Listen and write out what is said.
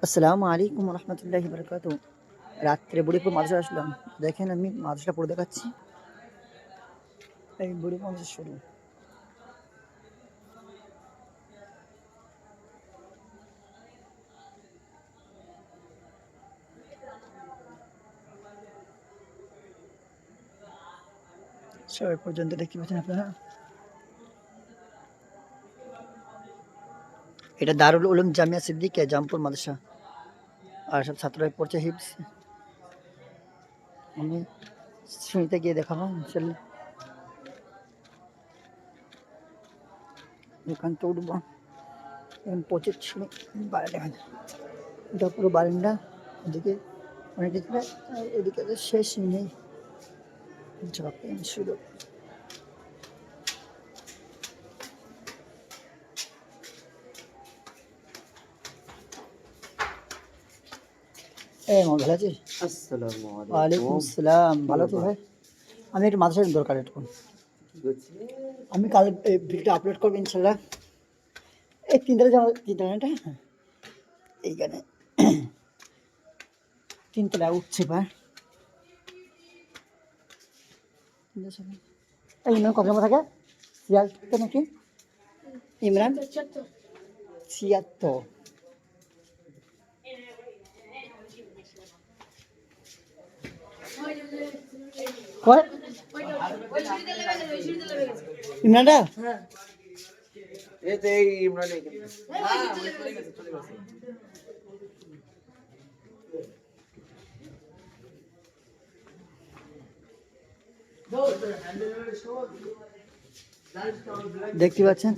আসসালামু আলাইকুম রহমতুল্লাহি বারাকাতু। রাত্রে বুড়িপুর মাদ্রাসা আসলাম। দেখেন আমি মাদ্রাসাটা পড়ে দেখাচ্ছি। এই বুড়িপুর মাদ্রাসা শুরু। সবাই পর্যন্ত দেখতে পাচ্ছেন আপনারা। এটা দারুল উলুম জামিয়া সিদ্দিকিয়া জামপুর মাদ্রাসা। আর সব ছাত্ররা পড়ছে হিপস। আমি শ্রেণীতে গিয়ে দেখাবো ইনশাল্লাহ। এখান থেকে উঠবো। এখন পঁচিশ শ্রেণী বারান্দা। এটা পুরো বারান্দা। এদিকে অনেক এদিকে শেষ নেই। শুরু। ভালো আছিস? আসসালামু ওয়ালাইকুম আলাইকুম। আসসালাম। ভালো আছো ভাই? আমি একটু মাদ্রাসার দরকার একটু। আমি কাল এই ভিডিওটা আপলোড করবো ইনশাল্লাহ। এই তিনতলা যাওয়া তিনতলাটা এইখানে তিনতলা উঠছে এবার। এই ইমরান কত নম্বর থাকে? 76 নাকি? ইমরান 76। কয় ইমরানটা? এতে এই ইমরান এখানে চলে গেছে। দেখতে পাচ্ছেন